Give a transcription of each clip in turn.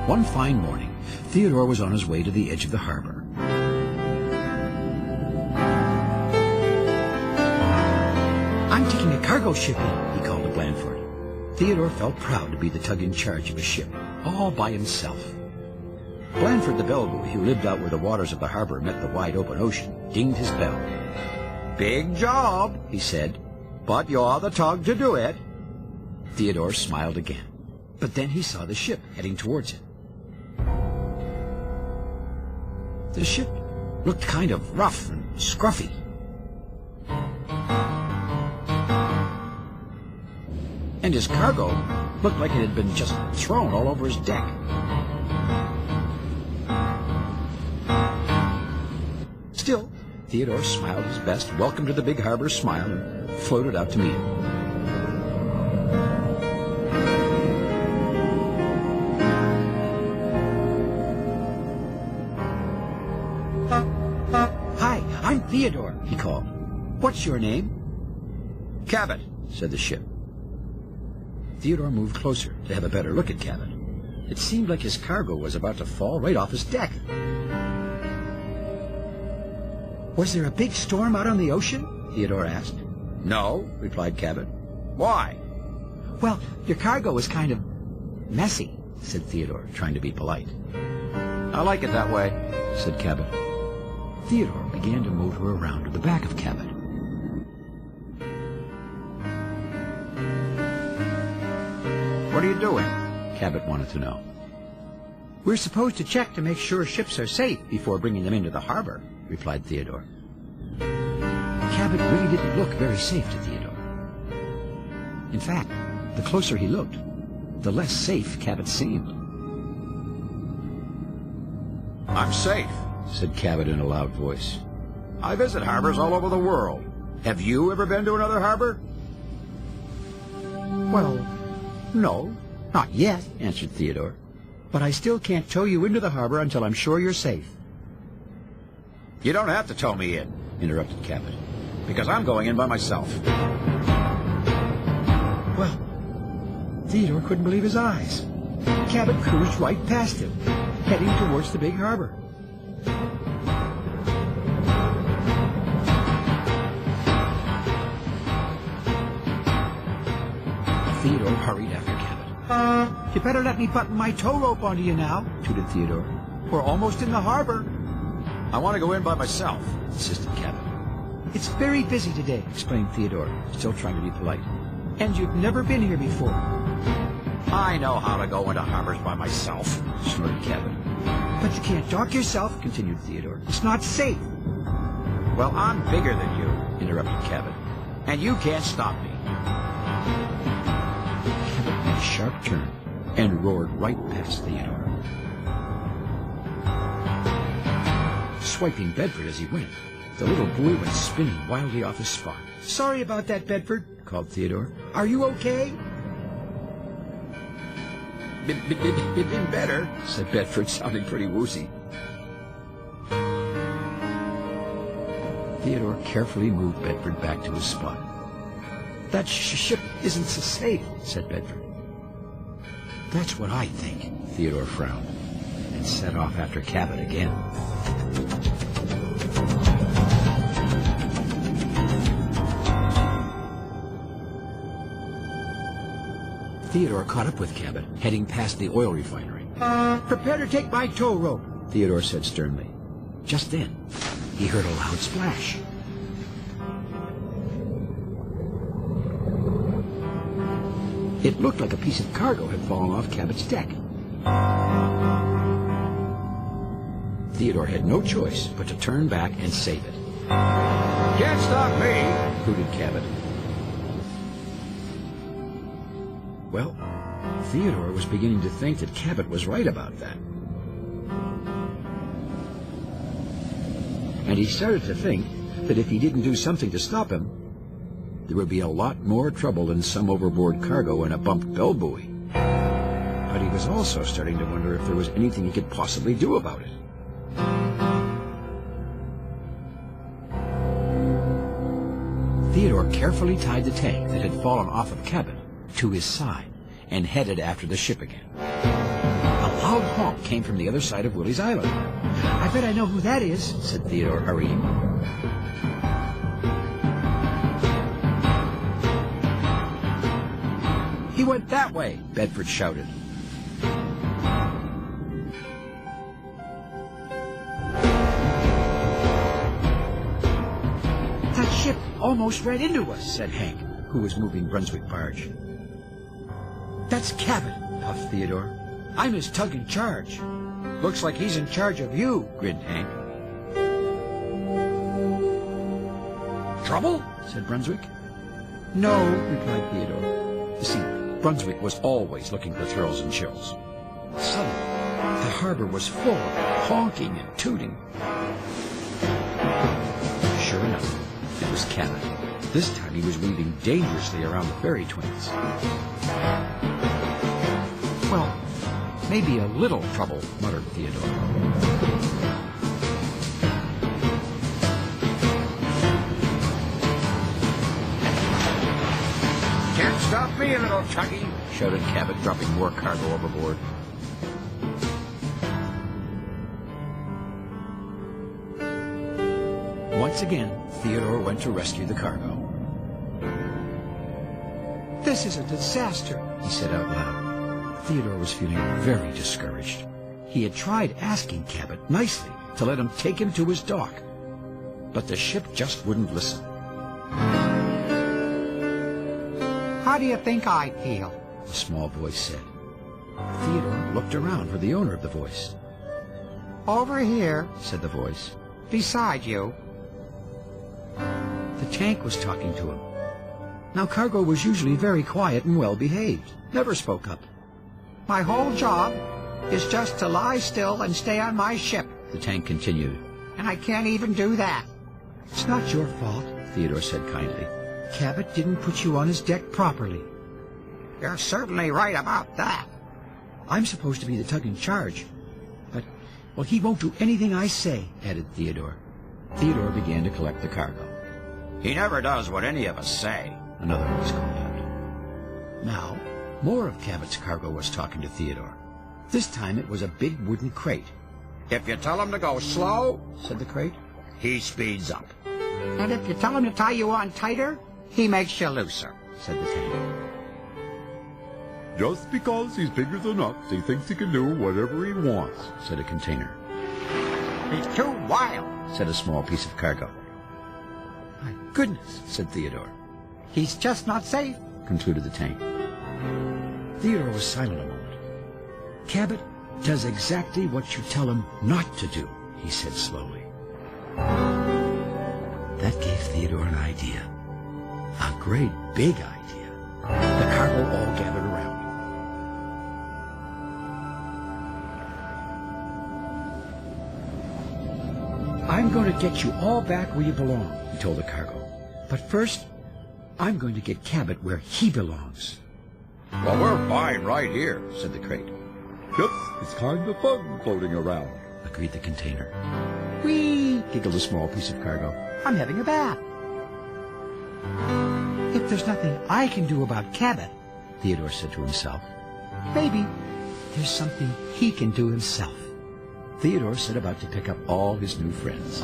One fine morning, Theodore was on his way to the edge of the harbor. I'm taking a cargo ship in, he called to Blandford. Theodore felt proud to be the tug in charge of a ship, all by himself. Blandford the bellboy, who lived out where the waters of the harbor met the wide open ocean, dinged his bell. "Big job," he said, "but you're the tug to do it." Theodore smiled again, but then he saw the ship heading towards him. The ship looked kind of rough and scruffy. And his cargo looked like it had been just thrown all over his deck. Still, Theodore smiled his best welcome to the big harbor smile and floated out to meet him. Hi, I'm Theodore, he called. What's your name? "Cabot," said the ship. Theodore moved closer to have a better look at Cabot. It seemed like his cargo was about to fall right off his deck. Was there a big storm out on the ocean? Theodore asked. "No," replied Cabot. "Why?" Well, your cargo was kind of messy, said Theodore, trying to be polite. "I like it that way," said Cabot. Theodore began to motor around to the back of Cabot. "What are you doing?" Cabot wanted to know. We're supposed to check to make sure ships are safe. Before bringing them into the harbor, replied Theodore. Cabot really didn't look very safe to Theodore. In fact, the closer he looked, the less safe Cabot seemed. "I'm safe," said Cabot in a loud voice. "I visit harbors all over the world. Have you ever been to another harbor?" Well, no, not yet, answered Theodore. But I still can't tow you into the harbor until I'm sure you're safe. "You don't have to tow me in," interrupted Cabot, "because I'm going in by myself." Well, Theodore couldn't believe his eyes. Cabot cruised right past him, heading towards the big harbor. Theodore hurried after Cabot. You better let me button my tow rope onto you now, tooted Theodore. We're almost in the harbor. "I want to go in by myself," insisted Cabot. It's very busy today, explained Theodore, still trying to be polite. And you've never been here before. "I know how to go into harbors by myself," snorted Cabot. But you can't dock yourself, continued Theodore. It's not safe. "Well, I'm bigger than you," interrupted Cabot. "And you can't stop me." Cabot made a sharp turn and roared right past Theodore, swiping Bedford as he went. The little buoy went spinning wildly off his spot. Sorry about that, Bedford, called Theodore. Are you okay? Been better, said Bedford, sounding pretty woozy. Theodore carefully moved Bedford back to his spot. That ship isn't so safe, said Bedford. That's what I think, Theodore frowned, and set off after Cabot again. Theodore caught up with Cabot, heading past the oil refinery. Prepare to take my tow rope, Theodore said sternly. Just then, he heard a loud splash. It looked like a piece of cargo had fallen off Cabot's deck. Theodore had no choice but to turn back and save it. "Can't stop me," hooted Cabot. Well, Theodore was beginning to think that Cabot was right about that. And he started to think that if he didn't do something to stop him, there would be a lot more trouble than some overboard cargo and a bumped bell buoy. But he was also starting to wonder if there was anything he could possibly do about it. Theodore carefully tied the tank that had fallen off of Cabot to his side and headed after the ship again. A loud honk came from the other side of Willie's Island. I bet I know who that is, said Theodore, hurrying. He went that way, Bedford shouted. That ship almost ran into us, said Hank, who was moving Brunswick barge. That's Cabot, puffed Theodore. I'm his tug in charge. Looks like he's in charge of you, grinned Hank. Trouble? said Brunswick. No, replied Theodore. You see, Brunswick was always looking for thrills and chills. Suddenly, the harbor was full of honking and tooting. Sure enough, it was Cabot. This time he was weaving dangerously around the ferry twins. Well, maybe a little trouble, muttered Theodore. Can't stop me, little Tuggy, shouted Cabot, dropping more cargo overboard. Once again, Theodore went to rescue the cargo. This is a disaster, he said out loud. Theodore was feeling very discouraged. He had tried asking Cabot nicely to let him take him to his dock, but the ship just wouldn't listen. How do you think I feel? A small voice said. Theodore looked around for the owner of the voice. Over here, said the voice. Beside you. The tank was talking to him. Now, cargo was usually very quiet and well-behaved, never spoke up. My whole job is just to lie still and stay on my ship, the tank continued. And I can't even do that. It's not your fault, Theodore said kindly. Cabot didn't put you on his deck properly. You're certainly right about that. I'm supposed to be the tug in charge, but, well, he won't do anything I say, added Theodore. Theodore began to collect the cargo. He never does what any of us say, another voice called out. Now, more of Cabot's cargo was talking to Theodore. This time it was a big wooden crate. If you tell him to go slow, said the crate, he speeds up. And if you tell him to tie you on tighter, he makes you looser, said the tank. Just because he's bigger than us, he thinks he can do whatever he wants, said a container. He's too wild, said a small piece of cargo. My goodness, said Theodore. He's just not safe, concluded the tank. Theodore was silent a moment. Cabot does exactly what you tell him not to do, he said slowly. That gave Theodore an idea. A great big idea. The cargo all gathered around. I'm going to get you all back where you belong, he told the cargo. But first, I'm going to get Cabot where he belongs. Well, we're fine right here, said the crate. Yes, it's kind of fun floating around, agreed the container. Whee! Giggled a small piece of cargo. I'm having a bath. If there's nothing I can do about Cabot, Theodore said to himself, maybe there's something he can do himself. Theodore set about to pick up all his new friends.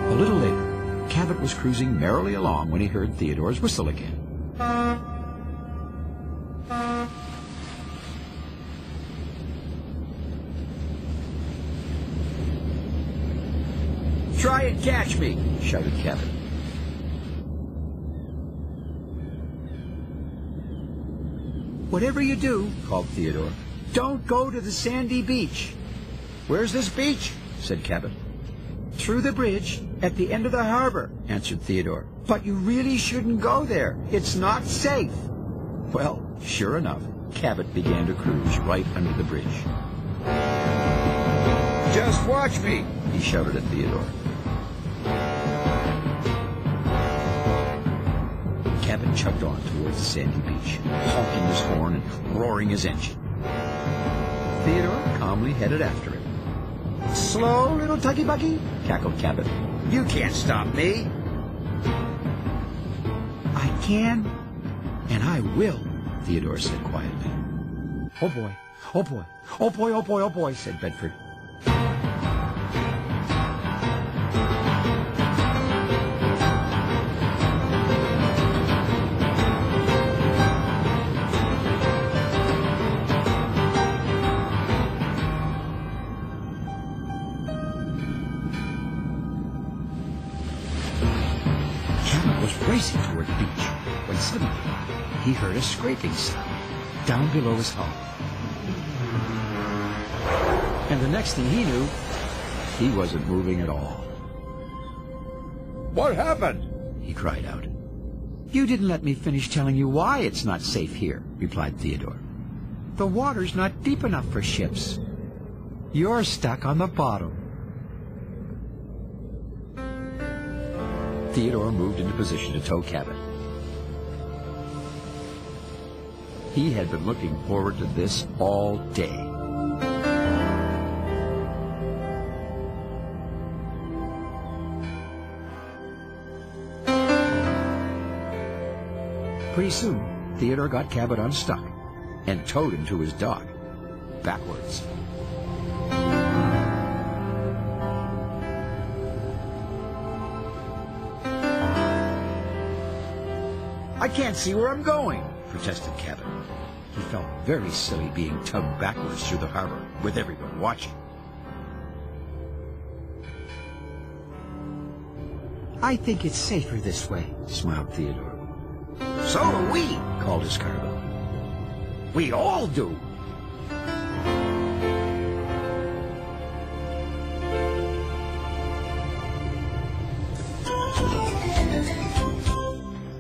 A little later, Cabot was cruising merrily along when he heard Theodore's whistle again. Try and catch me, shouted Cabot. whatever you do, called Theodore, don't go to the sandy beach. Where's this beach? Said Cabot. Through the bridge at the end of the harbor, answered Theodore. But you really shouldn't go there. It's not safe. Well, sure enough, Cabot began to cruise right under the bridge. Just watch me, he shouted at Theodore. Cabot chugged on towards the sandy beach, honking his horn and roaring his engine. Theodore calmly headed after him. Slow, little tuggy buggy, cackled Cabot. You can't stop me. I can, and I will, Theodore said quietly. Oh boy, oh boy, oh boy, oh boy, oh boy, said Bedford. Racing toward the beach, when suddenly he heard a scraping sound down below his hull. And the next thing he knew, he wasn't moving at all. What happened? He cried out. You didn't let me finish telling you why it's not safe here, replied Theodore. The water's not deep enough for ships. You're stuck on the bottom. Theodore moved into position to tow Cabot. He had been looking forward to this all day. Pretty soon, Theodore got Cabot unstuck and towed him to his dock, backwards. I can't see where I'm going, protested Cabot. He felt very silly being tugged backwards through the harbor with everyone watching. I think it's safer this way, smiled Theodore. So do we, called his cargo. We all do.